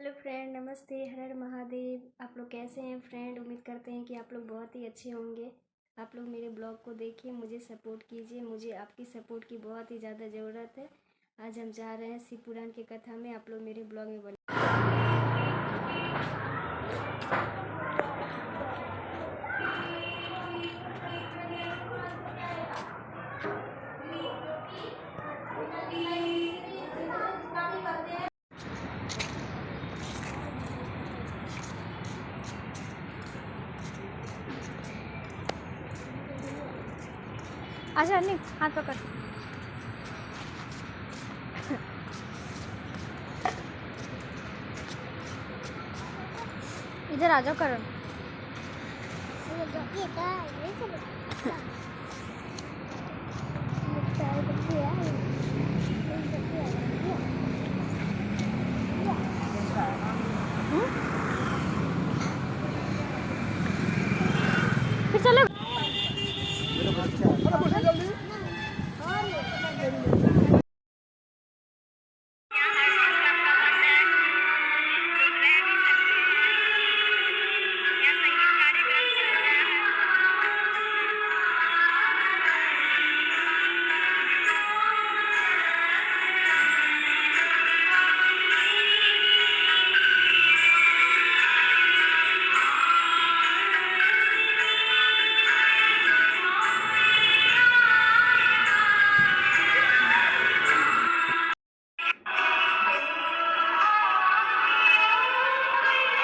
Hello friend, नमस्ते। हर हर महादेव। आप लोग कैसे हैं फ्रेंड? उम्मीद करते हैं कि आप लोग बहुत ही अच्छे होंगे। आप लोग मेरे ब्लॉग को देखिए, मुझे सपोर्ट कीजिए। मुझे आपकी सपोर्ट की बहुत ही ज़्यादा ज़रूरत है। आज हम जा रहे हैं शिव पुराण की कथा में। आप लोग मेरे ब्लॉग में बने। अच्छा नहीं, हाथ पकड़। इधर आ जाओ करण। फिर चलो।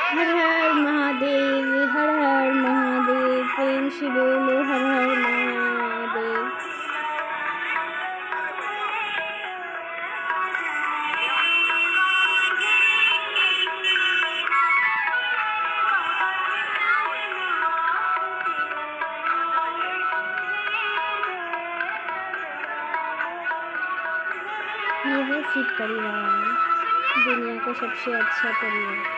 हर हर महादेव, हर हर महादेव। प्रेम से बोलो हर हर महादेव। ये है शिव परिवार, दुनिया का सबसे अच्छा परिवार।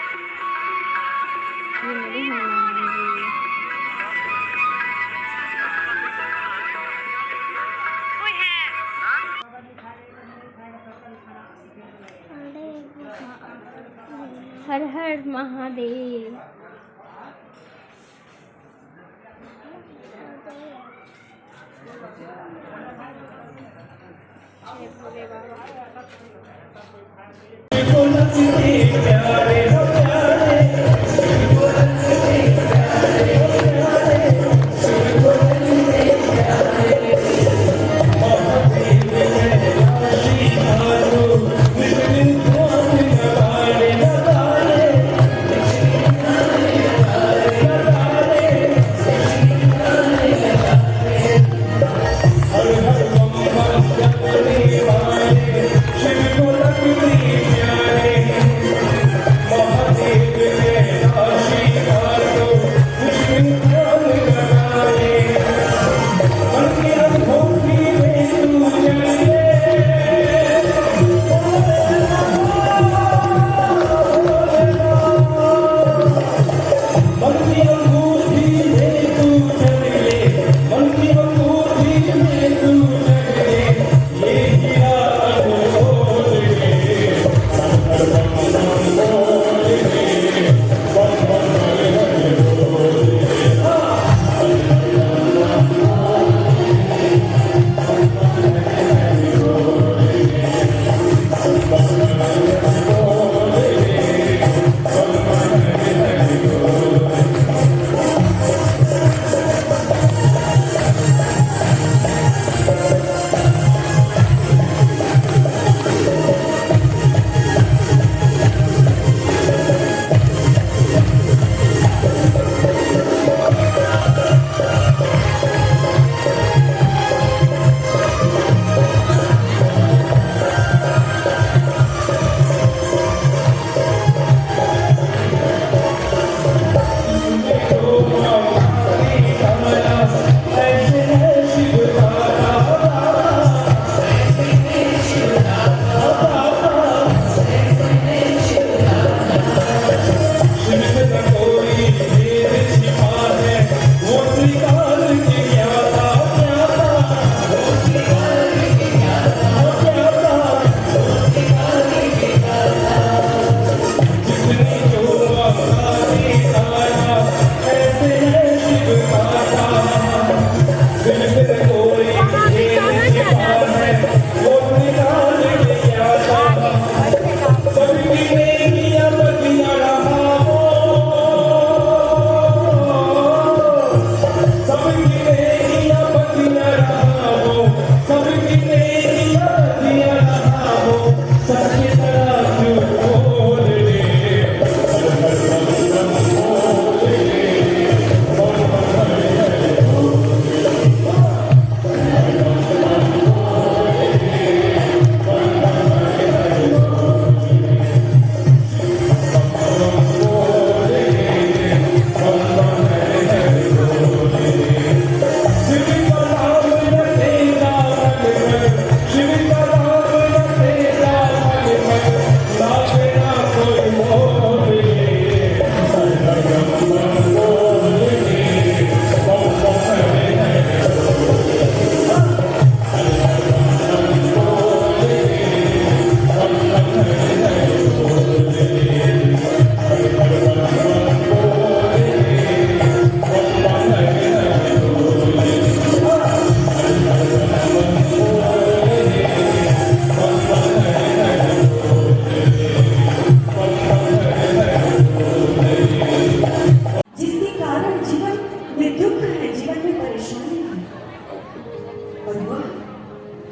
ये मेरे हनुमान जी। हर हर महादेव। जय भोले बाबा।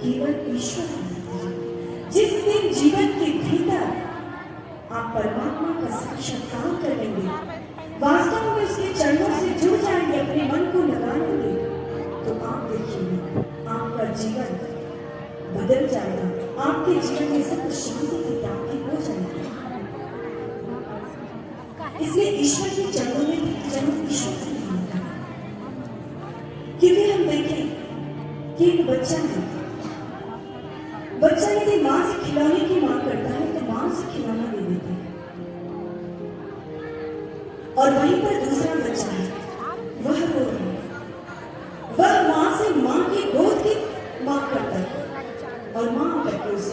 केवल ईश्वर है। जिस दिन जीवन के भीतर आप परमात्मा का साक्षात्कार करेंगे, वास्तव में उसके चरणों से जुड़ जाएंगे, अपने मन को लगा लेंगे, तो आप देखिए आपका जीवन बदल जाएगा, आपके जीवन में सब शांति की प्राप्ति हो जाएगी। इसलिए ईश्वर के चरणों में जन्म ईश्वर की मानता है। क्योंकि हम देखें कि एक बच्चा है, बच्चा यदि मां से खिलौने की मांग करता है तो मां से खिलौना दे देती है, और वहीं पर दूसरा बच्चा है, वह रो रहा है, वह मां से मां की गोद की मांग करता है और मां करके उसे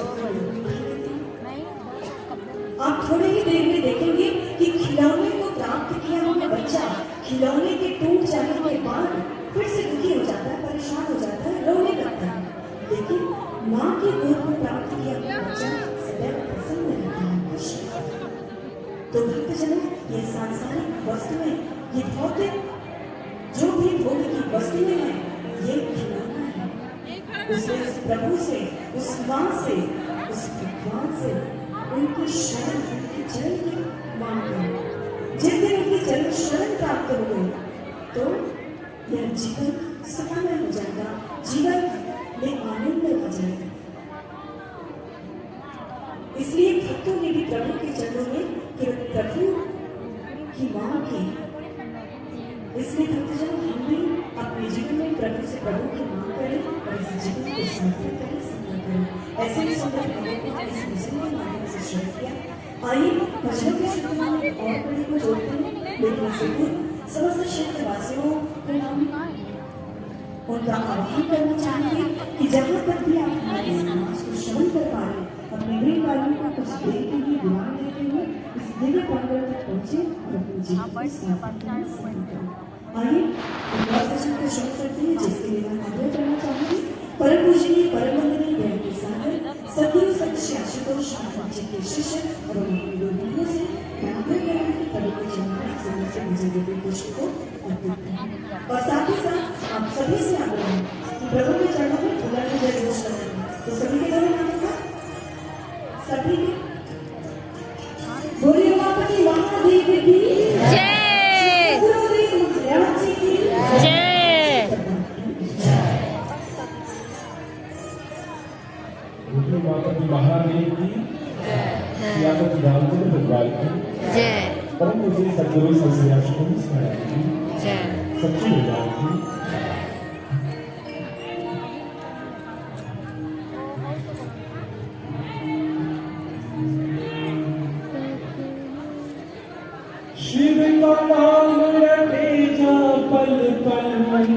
आप थोड़ी ही देर में देखेंगे कि खिलौने को प्राप्त किया हुआ बच्चा खिलौने के टूट जाने के बाद फिर से दुखी हो जाता है, परेशान हो जाता है, रोने लगता है। लेकिन मां की गोद को प्राप्त किया हुआ बच्चा सदैव प्रसन्न रहता है, खुश रहता है। तो भक्तजनों, ये सांसारिक वस्तुएं, ये भौतिक जो भी भोग की वस्तुएं हैं, ये खिलौना है। उस प्रभु से, उस मां से, उस भगवान से उनकी शरण, उनकी चरण की मांग करें। जिस दिन उनकी चरण शरण प्राप्त हो गई तो यह जीवन सुखमय हो जाएगा, जीवन में आनंद आ जाएगा। इसलिए भक्तों ने भी प्रभु के चरणों में केवल प्रभु की मांग की। इसलिए भक्तजनों, हम भी अपने जीवन में प्रभु से प्रभु की मांग करें और इस जीवन को समर्पित करें, समर्पण करें। ऐसे ही सुंदर भजनों को इस भजन के माध्यम से शेयर किया। आइए भजनों के शुरू में और प्रभु को जोड़ते हैं, लेकिन इससे पूर्व समस्त क्षेत्रवासियों को हम उनका आह्वान करना चाहेंगे कि जहाँ तक भी आप हमारे समाज को श्रवण कर पा रहे, अपने गृह कार्यों को कुछ देर के लिए विराम देते हुए इस दिव्य प्रांगण तक पहुंचे और अपने जीवन को समर्पित करें। आइए भजन को श्रवण करते हैं, जिसके लिए मैं आग्रह करना चाहूंगी परम पूजनीय परम वंदनीय दयाल सागर सदगुरु संत श्री आशुतोष महाराज जी के शिष्य और उनके गुरुजनों से मैं आग्रह करूंगी कि प्रभु के चरणों से मुझे देवी पुष्प को अर्पित करें। और साथ ही साथ आप सभी से आग्रह है कि प्रभु के चरणों में फूला की जय घोष करें। तो सभी के द्वारा नाम होगा, सभी के बोलिए उमापति महादेव की जय, गुरुदेव महाराज जी की जय। उमापति महादेव की सियापति रामचंद्र भगवान की जय, परम पूज्य सद्गुरु संत श्री आशुतोष महाराज की जय, सच्ची भगवान की। शिव का नाम रटे जा पल पल मन,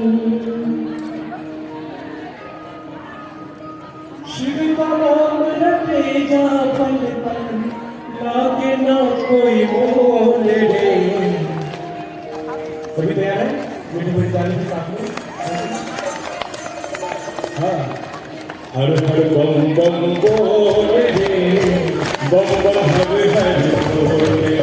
शिव का नाम रटे जा पल पल, लागे ना कोई मोल रे। सभी तैयार है? मीठी मीठी ताली के साथ में। हाँ, हर हर बम बम बोल रे, बम बम हर हर बोल रे।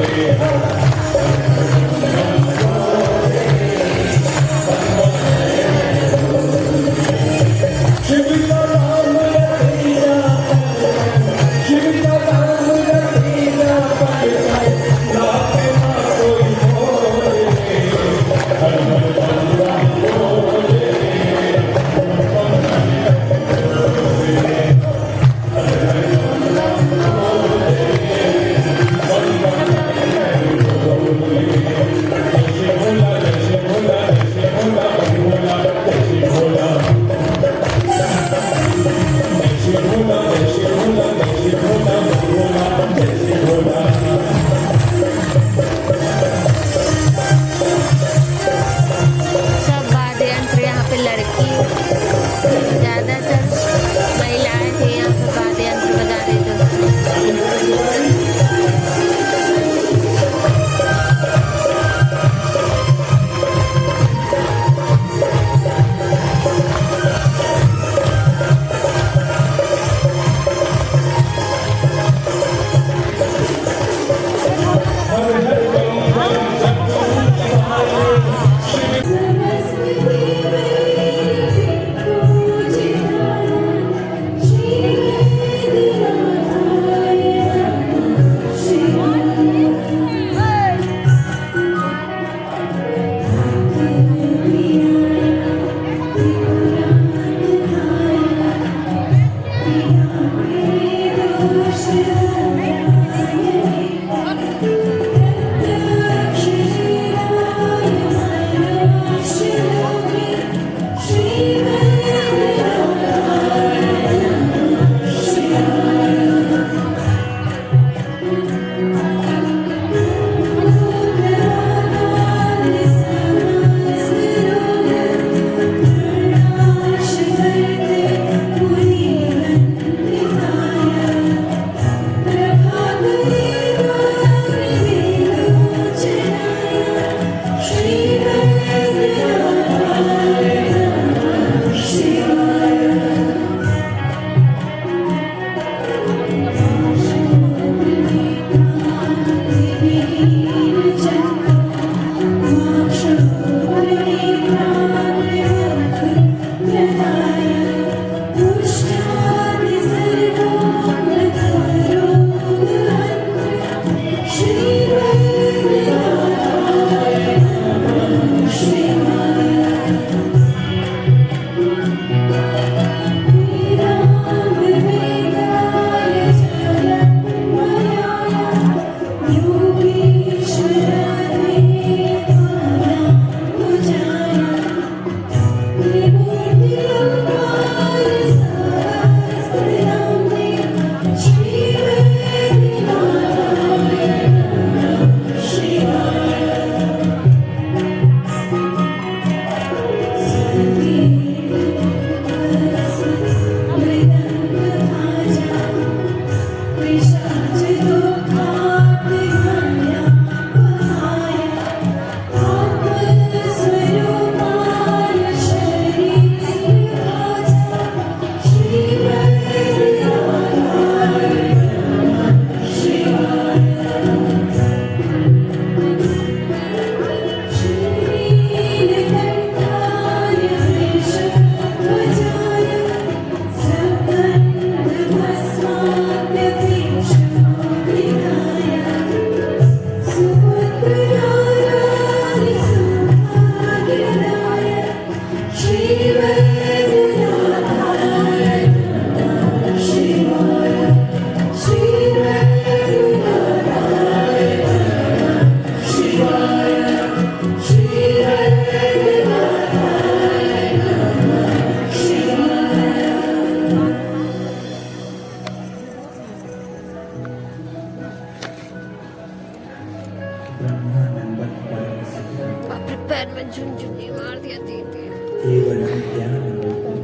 झुनझुनी मार दिया दीदी। केवलं ज्ञानमूर्तं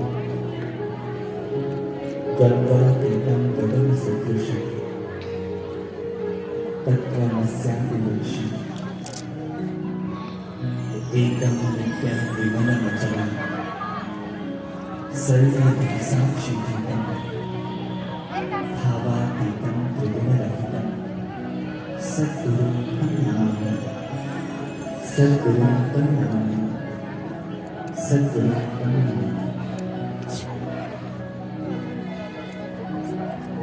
द्वन्द्वातीतं गगन सदृशं तत्त्वमस्यापि लक्ष्यम् एकं नित्यं विमलमचलं सर्वत्र साक्षिभूतं भावातीतं त्रिगुणरहितं सद्गुरुं तं नमामि सद्गुरुं तं नमामि सद्गुरुं तं नमामि।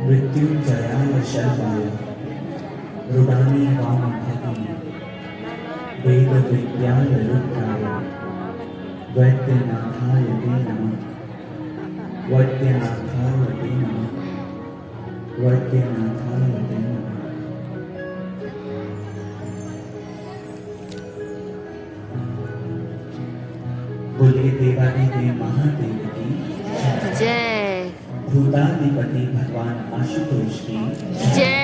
मृत्युंजयाय शर्वाय रुदानी वामभगिनी वेदविद्याय रुद्राय वैद्यनाथाय ते नमः वैद्यनाथाय ते नमः वैद्यनाथाय ते नमः। बोलिए देवादिदेव महादेव की जय भूताधिपति भगवान आशुतोष की जय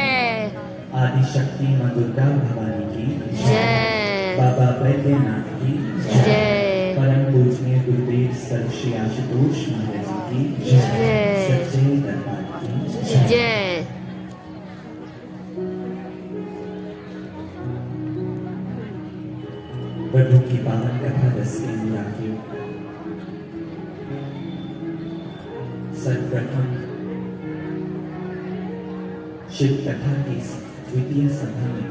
आदिशक्ति माँ दुर्गा भवानी की जय बाबा वैद्यनाथ की जय परम पूजनीय गुरुदेव सर श्री आशुतोष महाराज की जय। सच्चे दरबार की जय। प्रभु की पावन कथा रस के अनुरागियों, सर्वप्रथम शिव कथा की द्वितीय सभा में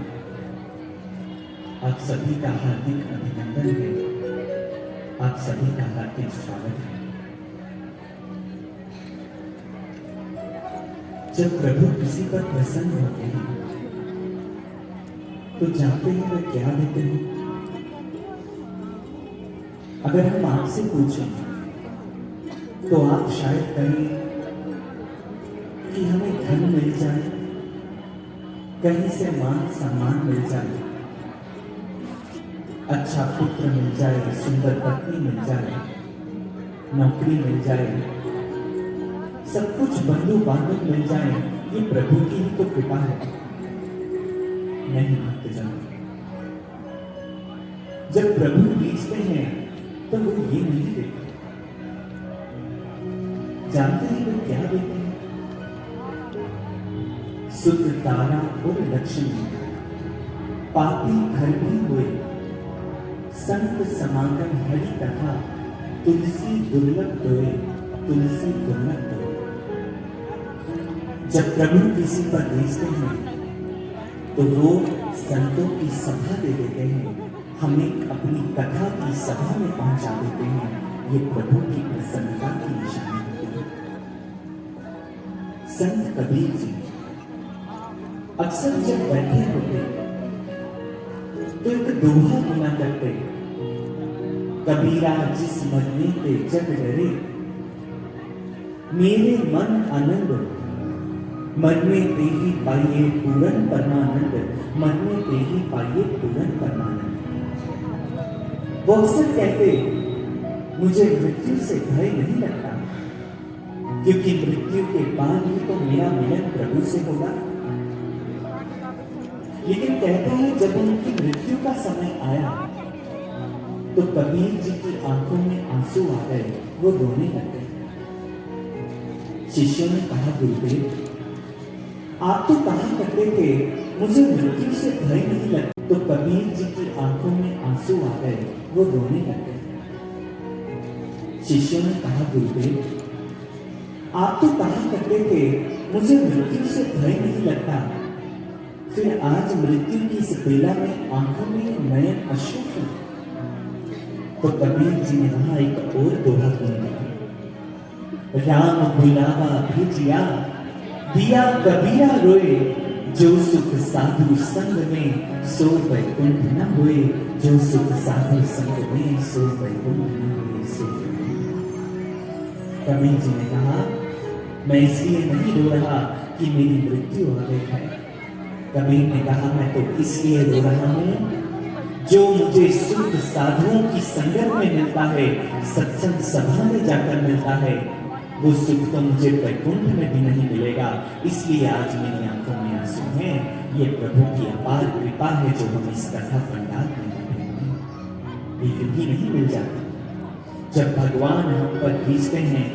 आप सभी का हार्दिक अभिनंदन है, आप सभी का हार्दिक स्वागत है। जब प्रभु किसी पर प्रसन्न होते हैं तो जानते हैं वे क्या देते हैं। अगर हम आपसे पूछें तो आप शायद कहें कि हमें धन मिल जाए, कहीं से मान सम्मान मिल जाए, अच्छा पुत्र मिल जाए, सुंदर पत्नी मिल जाए, नौकरी मिल जाए, सब कुछ बंधु बांधव मिल जाए, ये प्रभु की ही तो कृपा है। नहीं भक्तजन, जब प्रभु बीचते हैं तो वो ये नहीं देते। जानते हैं वो क्या देते हैं? शुद्ध तारा और लक्ष्मी, पापी घर भी हुए, संत समागम हरि कथा, तुलसी दुर्लभ दोए, तुलसी दुर्लभ दोए। जब प्रभु किसी पर भेजते हैं तो वो संतों की सभा दे देते हैं, हमें अपनी कथा की सभा में पहुंचा देते हैं। ये प्रभु की प्रसन्नता की निशानी होती है। संत कबीर जी अक्सर जब बैठे होते तो एक दोहा बोला करते, कबीरा जिस मरने पे जग डरे, मेरे मन आनंद, मन में ते ही पाइए पूर्ण परमानंद, मन में ते ही पाइए पूर्ण परमानंद। वो अक्सर कहते, मुझे मृत्यु से भय नहीं लगता, क्योंकि मृत्यु के बाद ही तो मेरा मिलन प्रभु से होगा। लेकिन कहते हैं जब उनकी मृत्यु का समय आया तो कबीर जी की आंखों में आंसू आ गए, वो रोने लगे। शिष्यों ने कहा, गुरुदेव आप तो कहा करते थे मुझे मृत्यु से भय नहीं लगता। तो कबीर जी की आंखों में आंसू आ गए, वो रोने लगे। शिष्यों ने कहा, गुरुदेव आप तो कहा करते थे मुझे मृत्यु से भय नहीं लगता, फिर आज मृत्यु की इस बेला में आंखों में नयन अश्रु क्यों? तो कबीर जी ने वहां एक और दोहा बोला, राम बुलावा भेजिया, दिया कबीरा रोए, जो सुख साधु संग में सो वैकुंठ न होए, जो सुख साधु संग में सो वैकुंठ न होए। सो कबीर जी ने कहा, मैं इसलिए नहीं रो रहा कि मेरी मृत्यु आ गई है। कबीर ने कहा, मैं तो इसलिए रो रहा हूं जो मुझे शुद्ध साधुओं की संगत में मिलता है, सत्संग सभा में जाकर मिलता है, वो सुख तो मुझे वैकुंठ में भी नहीं मिलेगा। इसलिए आज मेरी आंखों में आंसू हैं। ये प्रभु की अपार कृपा है जो हम इस कथा पंडाल में बैठे हैं। लेकिन भी नहीं मिल जाती। जब भगवान हम पर खींचते हैं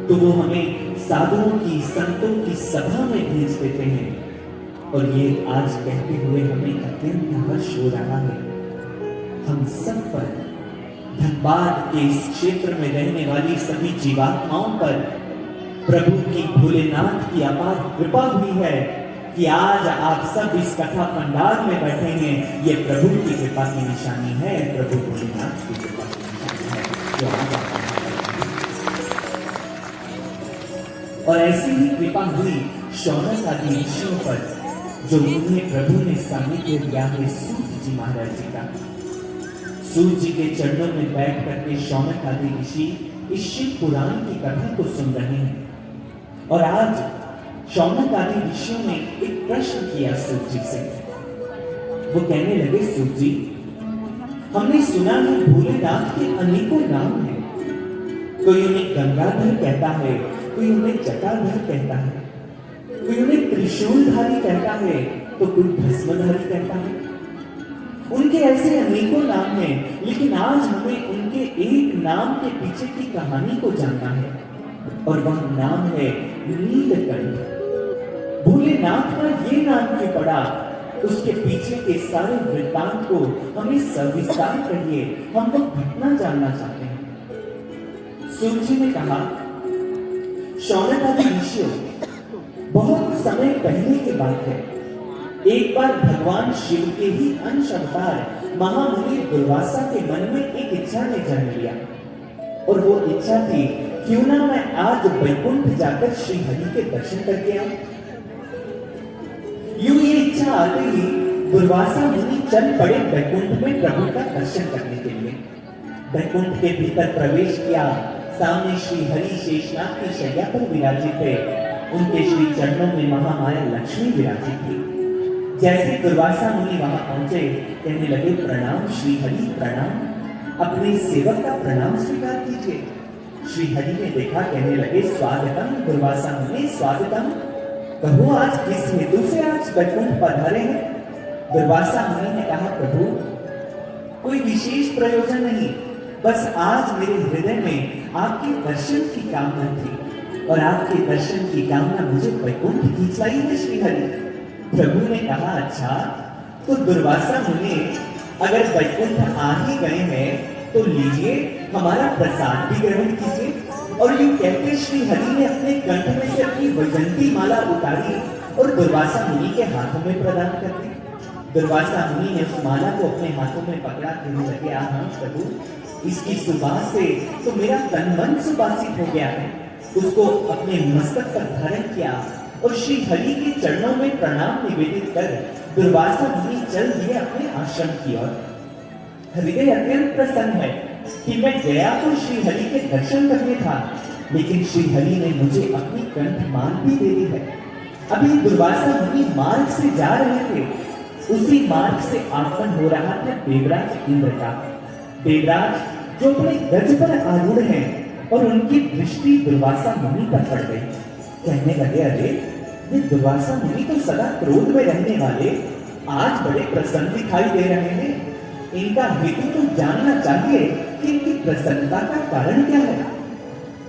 तो वो हमें साधुओं की, संतों की सभा में भेज देते हैं। और ये आज कहते हुए हमें अत्यंत हर्ष हो रहा है, हम सब पर, धनबाद के इस क्षेत्र में रहने वाली सभी जीवात्माओं पर प्रभु की, भोलेनाथ की अपार कृपा हुई है कि आज आप सब इस कथा पंडाल में बैठे हैं। ये प्रभु की कृपा की निशानी है, प्रभु भोलेनाथ की कृपा की निशानी है जो आज आप। और ऐसी ही कृपा हुई शौनक आदि ऋषियों पर, जो उन्हें प्रभु ने सानिध्य दिया है सूत जी महाराज जी का। सूत जी के चरणों में बैठ करके शौनक आदि ऋषि इस शिव पुराण की कथा को सुन रहे हैं। और आज शौनक आदि ऋषियों ने एक प्रश्न किया सूत जी से। वो कहने लगे, सूत जी, हमने सुना है भोलेनाथ के अनेकों नाम हैं। कोई उन्हें गंगाधर कहता है, कोई उन्हें जटाधर कहता है, कोई उन्हें त्रिशूलधारी कहता है, तो कोई भस्मधारी कहता है। उनके ऐसे अनेकों नाम हैं, लेकिन आज हमें उनके एक नाम के पीछे की कहानी को जानना है, और वह नाम है नीलकंठ। भोलेनाथ का ये नाम क्यों पड़ा, उसके पीछे के सारे वृत्तांत को हमें सविस्तार कहिए, हम तो घटना जानना चाहते हैं। सूत जी ने कहा, शौनक आदि ऋषियों, बहुत समय पहले की बात है, एक बार भगवान शिव के ही अंश अवतार महामुनि दुर्वासा के मन में एक इच्छा ने जन्म लिया। और वो इच्छा थी, क्यों ना मैं आज वैकुंठ जाकर श्री हरि के दर्शन करके आऊं। यूं ये इच्छा आते ही दुर्वासा मुनि चल पड़े वैकुंठ में प्रभु का दर्शन करने के लिए। वैकुंठ के भीतर प्रवेश किया, सामने श्री हरि शेषनाग की शैया पर विराजित थे। उनके श्री चरणों में महामाया लक्ष्मी विराजित थी। जैसे दुर्वासा मुनि वहां पहुंचे, कहने लगे, प्रणाम श्री हरि, प्रणाम, अपने सेवक का प्रणाम स्वीकार कीजिए। श्री हरि ने देखा, कहने लगे, स्वागतम दुर्वासा मुनि, स्वागतम। कहो आज किस हेतु से आज वैकुंठ पधारे हैं। दुर्वासा मुनि ने कहा, प्रभु कोई विशेष प्रयोजन नहीं, बस आज मेरे हृदय में आपके दर्शन की कामना थी, और आपके दर्शन की कामना मुझे वैकुंठ खींच लाई है श्री हरि। प्रभु ने कहा, अच्छा तो दुर्वासा मुनि अगर वैकुंठ आ ही गए हैं तो लीजिए, हमारा प्रसाद भी ग्रहण कीजिए। और यूं कहते श्री हरि ने अपने कंठ में से अपनी वैजंती माला उतारी और दुर्वासा मुनि के हाथों में प्रदान कर दी। दुर्वासा मुनि ने उस माला को अपने हाथों में पकड़ा, कहने लगे, हाँ प्रभु, इसकी सुबास से तो मेरा तन मन सुबासित हो गया है। उसको अपने मस्तक पर धारण किया और श्री हरि के चरणों में प्रणाम निवेदित कर दुर्वासा मुनि चल दिए अपने आश्रम की ओर। हृदय अत्यंत प्रसन्न है कि मैं गया तो श्री हरि के दर्शन करने था, लेकिन श्री हरि ने मुझे अपनी कंठ मान भी दे दी है। अभी दुर्वासा मुनि मार्ग से जा रहे थे, उसी मार्ग से आगमन हो रहा था देवराज इंद्र का। देवराज जो अपने गज पर आरूढ़ हैं, और उनकी दृष्टि दुर्वासा मुनि पर पड़ गई। कहने लगे, अरे ये दुर्वासा मुनि तो सदा क्रोध में रहने वाले आज बड़े प्रसन्न दिखाई दे रहे हैं। इनका हेतु तो जानना चाहिए कि इनकी प्रसन्नता का कारण क्या है।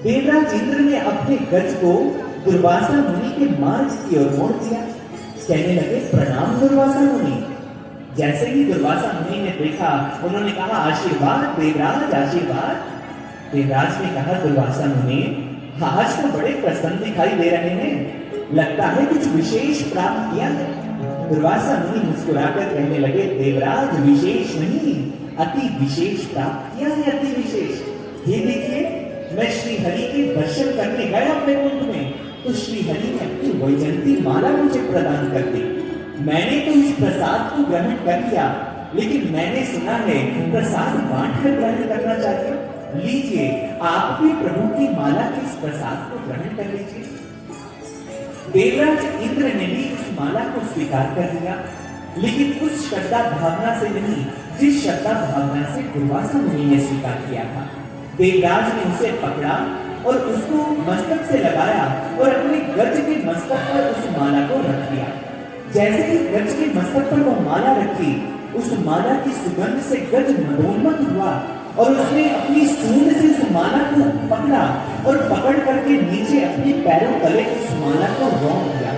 देवराज इंद्र ने अपने गज को दुर्वासा मुनि के मार्ग की ओर मोड़ दिया। कहने लगे, प्रणाम दुर्वासा मुनि। जैसे ही दुर्वासा मुनि ने देखा, उन्होंने कहा, आशीर्वाद देवराज, आशीर्वाद। देवराज ने कहा, दुर्वासा मुनि, आज तो बड़े प्रसन्न दिखाई दे रहे हैं, लगता है कुछ विशेष प्राप्त किया है। दुर्वासा मुनि मुस्कुराकर कहने लगे, देवराज विशेष नहीं, अति विशेष प्राप्त किया है, अति विशेष। ये देखिए, मैं श्री हरि के दर्शन करने गया अपने कुंड में, तो श्री हरि ने अपनी वैजंती माला मुझे प्रदान कर दी। मैंने तो इस प्रसाद को ग्रहण कर लिया, लेकिन मैंने सुना है प्रसाद बांट कर ग्रहण करना चाहिए। लीजिए, आप भी प्रभु की माला के इस प्रसाद को ग्रहण कर लीजिए। देवराज इंद्र ने भी उस माला को स्वीकार कर लिया, लेकिन उस श्रद्धा भावना से नहीं जिस श्रद्धा भावना से दुर्वासा मुनि ने स्वीकार किया था। देवराज ने उसे पकड़ा और उसको मस्तक से लगाया और अपने गज के मस्तक पर उस माला को रख दिया। जैसे ही गज के मस्तक पर वो माला रखी, उस माला की सुगंध से गज मनोन्मत हुआ और उसने अपनी सूंड से उस माला को पकड़ा और पकड़ करके नीचे अपने पैरों तले उस माला को रौंद दिया।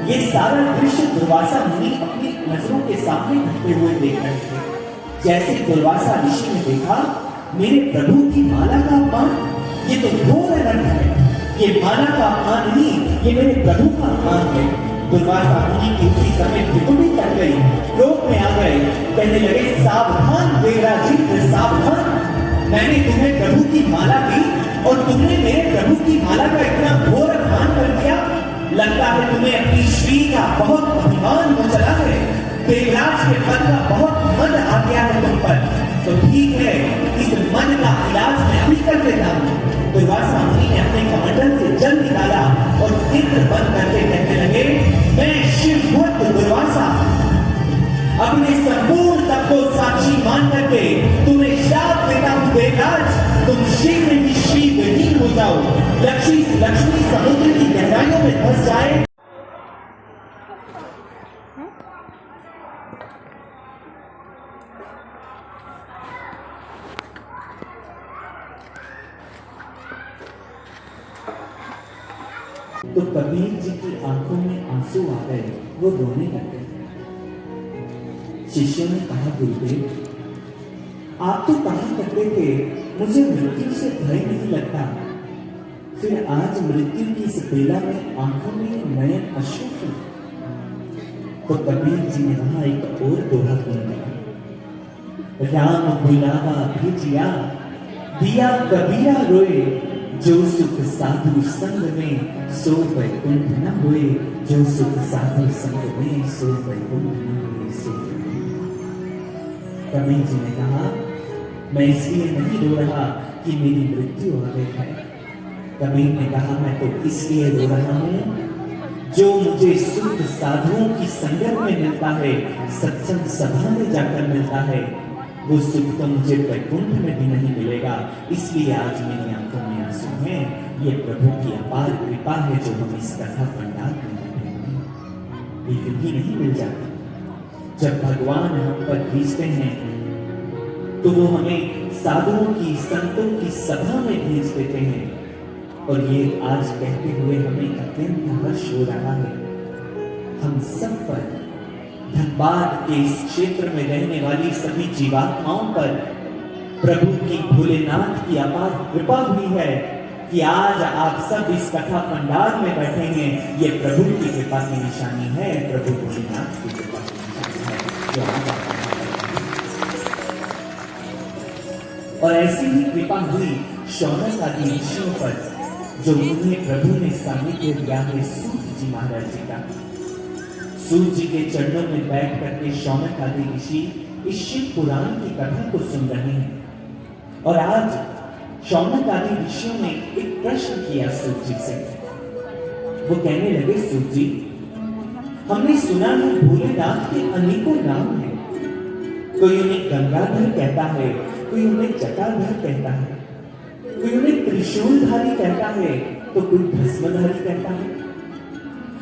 ये सारा दृश्य दुर्वासा मुनि अपनी नजरों के सामने घटते हुए देख रहे थे। जैसे दुर्वासा ऋषि ने देखा, मेरे प्रभु की माला का अपमान, ये तो घोर अनर्थ है। ये माला का अपमान नहीं, ये मेरे प्रभु का अपमान है। दुर्वासा मुनि की उसी समय त्रिपुटी कर गई, क्रोध में आ गए, कहने लगे, सावधान देवराजिंद्र सावधान, मैंने तुम्हें प्रभु की माला दी और तुमने मेरे प्रभु की माला का इतना घोर अपमान कर दिया। लगता है तुम्हें अपनी श्री का बहुत अभिमान हो चला है, देवराज के पद का बहुत मद आ गया है तुम पर। तो ठीक है, इस मन का इलाज मैं अभी कर देता हूँ। दुर्वासा मुनि ने अपने कमंडल से जल निकाला और नेत्र बंद करके कहने लगे, मैं शिवभक्त दुर्वासा अपने संपूर्ण तप को साक्षी मान करके तुम्हें श्राप देता हूँ देवराज, तुम शीघ्र ही श्री विहीन हो जाओ, लक्ष्मी समुद्र की गहराइयों में फंस जाए। तो कबीर जी की आंखों में आंसू आ गए, वो रोने लगे। शिष्यों ने कहा, गुरुदेव, आप तो कहा करते थे मुझे मृत्यु से भय नहीं लगता, फिर आज मृत्यु की इस बेला में आंखों में नयन अश्रु क्यों? तो कबीर जी ने वहां एक और दोहा बोल दिया, राम बुलावा भेजिया, दिया कबीरा रोए, जो सुख साधु संग में सो वैकुंठ न होए, जो सुख साधु संग में सो वैकुंठ न होए। सो कबीर जी ने कहा, मैं इसलिए नहीं रो रहा कि मेरी मृत्यु आ गई है। कबीर ने कहा, मैं तो इसलिए रो रहा हूं जो मुझे सुख साधुओं की संगत में मिलता है, सत्संग सभा में जाकर मिलता है, वो सुख तो मुझे वैकुंठ में भी नहीं मिलेगा। इसलिए आज मेरी आंखों में आंसू हैं। ये प्रभु की अपार कृपा है जो हम इस कथा पंडाल में बैठे हैं। ये भी नहीं मिल जाती। जब भगवान हम पर खींचते हैं तो वो हमें साधुओं की संतों की सभा में भेज देते हैं। और ये आज कहते हुए हमें अत्यंत हर्ष हो रहा है, हम सब पर, धनबाद के इस क्षेत्र में रहने वाली सभी जीवात्माओं पर प्रभु की भोलेनाथ की अपार कृपा हुई है कि आज आप सब इस कथा पंडाल में बैठे हैं। ये प्रभु की कृपा की निशानी है, प्रभु भोलेनाथ की कृपा की निशानी है जो आज और ऐसी ही कृपा हुई शौनक आदि ऋषियों पर जो उन्हें प्रभु ने सानिध्य दिया है सूत जी महाराज जी का। सूत जी के चरणों में बैठ करके शौनक आदि ऋषि इस शिव पुराण की कथा को सुन रहे हैं। और आज शौनक आदि ऋषियों ने एक प्रश्न किया सूत जी से। वो कहने लगे, सूत जी, हमने सुना है भोलेनाथ के अनेकों नाम हैं। कोई उन्हें गंगाधर कहता है, कोई उन्हें जटाधर कहता है, कोई उन्हें त्रिशूलधारी कहता है, तो कोई भस्मधारी कहता है।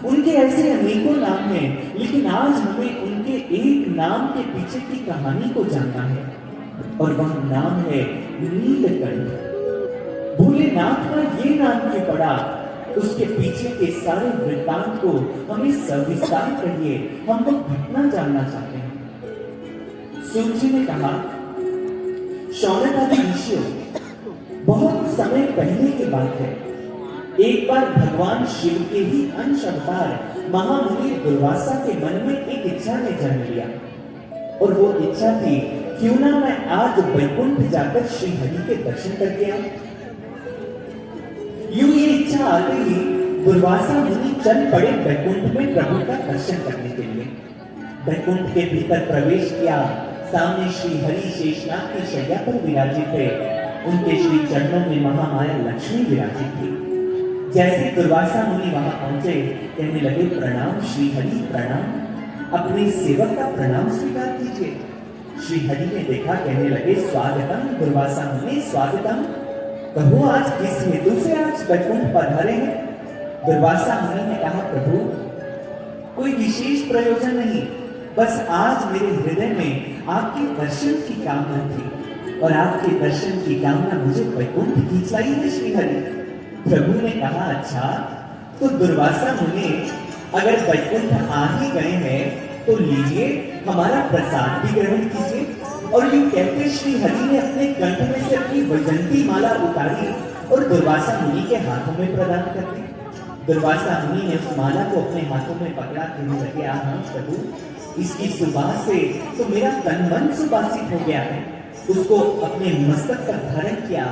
उनके ऐसे अनेकों नाम हैं, लेकिन आज हमें उनके एक नाम के पीछे की कहानी को जानना है और वह नाम है नीलकंठ। भोलेनाथ का ये नाम क्यों पड़ा, उसके पीछे के सारे वृत्तांत को हमें सविस्तार कहिए, हम तो घटना जानना चाहते हैं। सूत जी ने कहा, शौनक आदि ऋषियों, बहुत समय पहले की बात है, एक बार भगवान शिव के ही अंश अवतार महामुनि दुर्वासा के मन में एक इच्छा ने जन्म लिया। और वो इच्छा थी, क्यों ना मैं आज वैकुंठ जाकर श्री हरि के दर्शन करके आऊं। यूं ये इच्छा आते ही दुर्वासा मुनि चल पड़े वैकुंठ में प्रभु का दर्शन करने के लिए। वैकुंठ के भीतर प्रवेश किया, सामने श्री हरि शेषनाग की शैया पर विराजित थे, उनके श्री चरणों में महामाया लक्ष्मी विराजित थी। जैसे दुर्वासा मुनि वहां पहुंचे, कहने लगे, प्रणाम श्री हरि प्रणाम, अपने सेवक का प्रणाम स्वीकार कीजिए। श्री हरि ने देखा, कहने लगे, स्वागतम दुर्वासा मुनि स्वागतम, कहो आज किस हेतु से आज वैकुंठ पधारे हैं। दुर्वासा मुनि ने कहा, प्रभु कोई विशेष प्रयोजन नहीं, बस आज मेरे हृदय में आपके दर्शन की कामना थी और आपके दर्शन की कामना मुझे वैकुंठ खींचाई है श्रीहरि। प्रभु ने कहा, अच्छा तो दुर्वासा मुनि अगर वैकुंठ आ ही गए हैं तो लीजिए हमारा प्रसाद भी ग्रहण कीजिए। और यूं कहते श्री हरि ने अपने कंठ में से अपनी वैजंती माला उतारी और दुर्वासा मुनि के हाथों में प्रदान कर दी। दुर्वासा मुनि ने उस माला को अपने हाथों में पकड़ा, कहने लगे, हाँ प्रभु, इसकी सुबास से तो मेरा तन मन सुबासित हो गया है। उसको अपने मस्तक पर धारण किया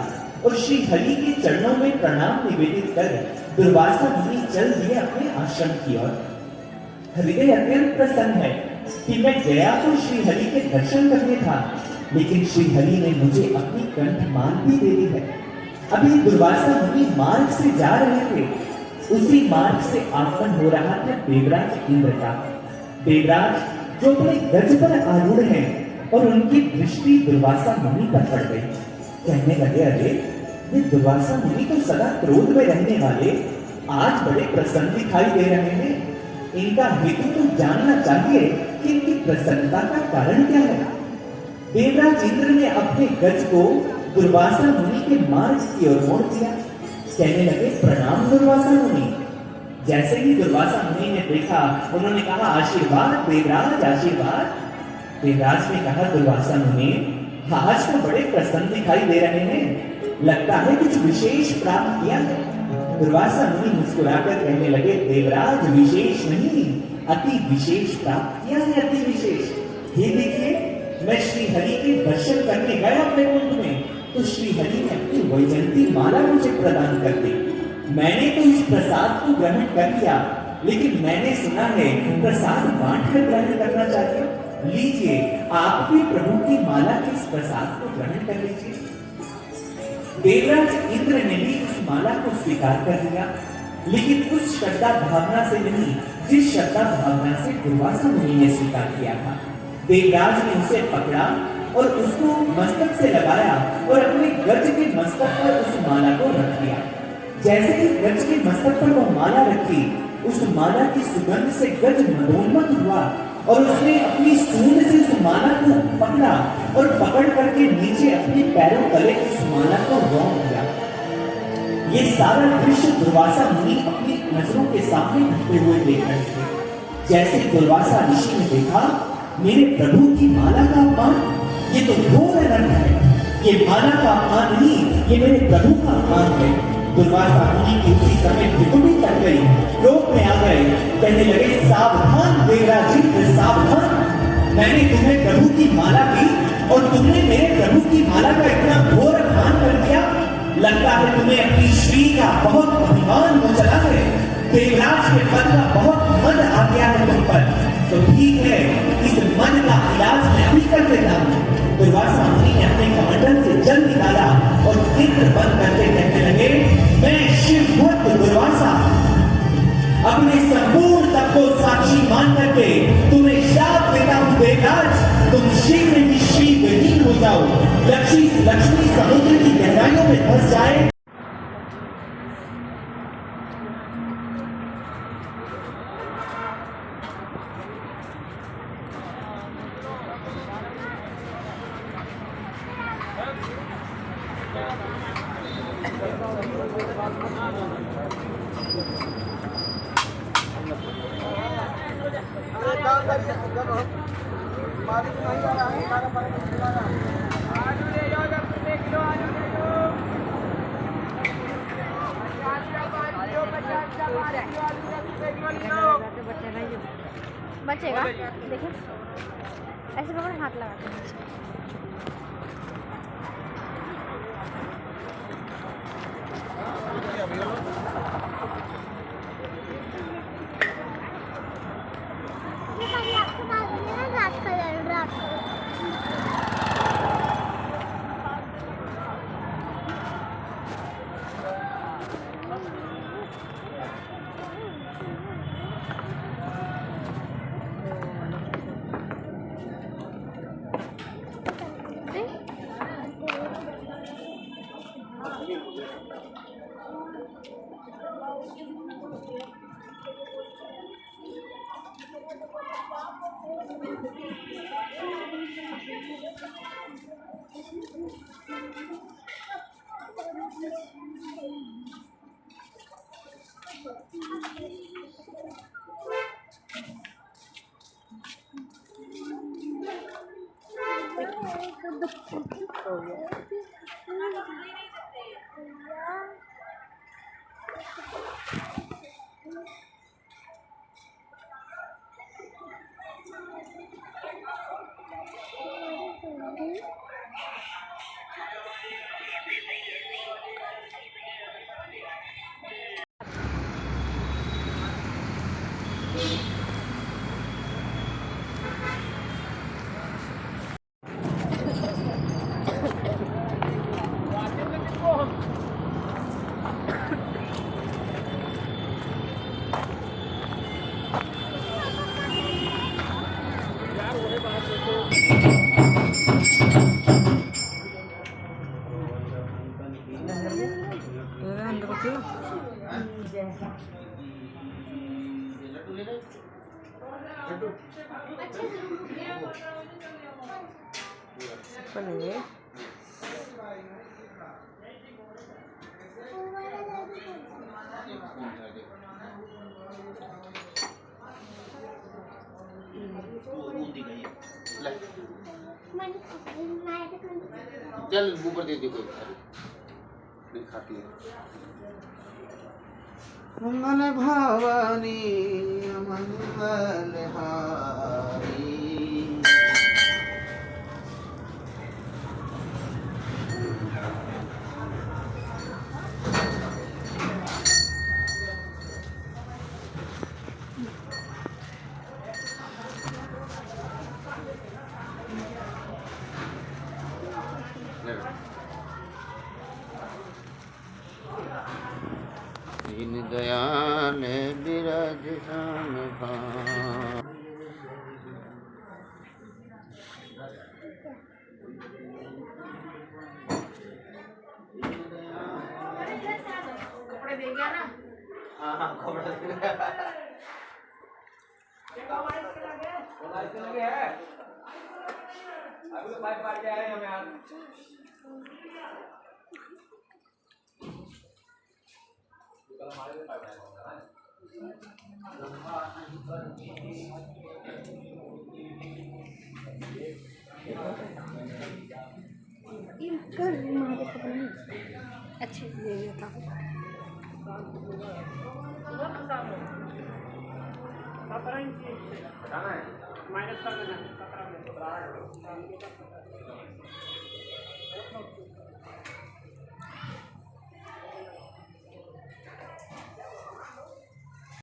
और श्री हरि के चरणों में प्रणाम निवेदित कर दुर्वासा मुनि चल दिए अपने आश्रम की ओर। हृदय अत्यंत प्रसन्न है कि मैं गया तो श्री हरि के दर्शन करने था, लेकिन श्री हरि ने मुझे अपनी कंठ मान भी दे दी है। अभी दुर्वासा मुनि मार्ग से जा रहे थे, उसी मार्ग से आगमन हो रहा था देवराज इंद्र का। देवराज जो अपने गज पर आरूढ़ हैं और उनकी दृष्टि दुर्वासा मुनि पर पड़ गई। कहने लगे, अरे ये दुर्वासा मुनि तो सदा क्रोध में रहने वाले आज बड़े प्रसन्न दिखाई दे रहे हैं। इनका हेतु तो जानना चाहिए कि इनकी प्रसन्नता का कारण क्या है। देवराज इंद्र ने अपने गज को दुर्वासा मुनि के मार्ग की ओर मोड़ दिया। कहने लगे, प्रणाम दुर्वासा मुनि। जैसे ही दुर्वासा मुनि ने देखा, उन्होंने कहा, आशीर्वाद देवराज, आशीर्वाद। देवराज ने कहा, दुर्वासा मुनि, आज तो बड़े प्रसन्न दिखाई दे रहे हैं, लगता है कुछ विशेष प्राप्त किया है। दुर्वासा मुनि मुस्कुराकर कहने लगे, देवराज विशेष नहीं, अति विशेष प्राप्त किया है, अति विशेष। ये देखिए, मैं श्री हरि के दर्शन करने गया अपने कुंड में, तो श्री हरि ने अपनी वैजंती माला मुझे प्रदान कर दी। मैंने तो इस प्रसाद को ग्रहण कर लिया, लेकिन मैंने सुना है प्रसाद बांट कर ग्रहण करना चाहिए। लीजिए, आप भी प्रभु की माला के इस प्रसाद को ग्रहण कर लीजिए। देवराज इंद्र ने भी उस माला को स्वीकार कर लिया, लेकिन उस श्रद्धा भावना से नहीं जिस श्रद्धा भावना से दुर्वासा मुनि ने स्वीकार किया था। देवराज ने उसे पकड़ा और उसको मस्तक से लगाया और अपने गज के मस्तक पर उस माला को रख दिया। जैसे ही गज के मस्तक पर वह माला रखी, उस माला की सुगंध से गज मदोन्मत्त हुआ और उसने अपनी सूंड से उस माला को पकड़ा और पकड़ करके नीचे अपने पैरों तले उस माला को रौंद दिया। ये सारा दृश्य दुर्वासा मुनि अपनी नजरों के सामने घटते हुए देख रहे थे। जैसे दुर्वासा ऋषि ने देखा, मेरे प्रभु की माला का अपमान, ये तो घोर अनर्थ है। ये माला का अपमान नहीं, ये मेरे प्रभु का अपमान है। दुर्वासा मुनि की उसी समय त्रिपुटी तक गई, लोक में आ गए, कहने लगे, सावधान देवराज इंद्र, सावधान। मैंने तुम्हें प्रभु की माला दी और तुमने मेरे प्रभु की माला का इतना घोर अपमान कर दिया। लगता है तुम्हें अपनी श्री का बहुत अभिमान हो चला है, देवराज के पद का बहुत मद आ गया है तुम पर। तो ठीक है, इस मन का इलाज मैं अभी कर देता हूँ। दुर्वासा मुनि ने अपने कमंडल से जल निकाला और नेत्र बंद करके कहने लगे, मैं शिव भक्त दुर्वासा अपने संपूर्ण तप को साक्षी मान करके तुम्हें शाप देता हूँ देवराज, तुम शीघ्र ही शीघ्रहीन हो जाओ, लक्ष्मी समुद्र की गहराइयों में फंस जाए। बचेगा, देखिए ऐसे पकड़, हाथ लगा के नीचे। चल ऊपर दे दे कोई खाती है। मंगल भवानी मंगल हारी दीन दयाल बिराज शान भान। कपड़े दे गया ना? हाँ कपड़े दे गया। अभी तो पाइप पार के आए हमें यार। अच्छे से दे देता हूँ। माइनस कर देना 17 में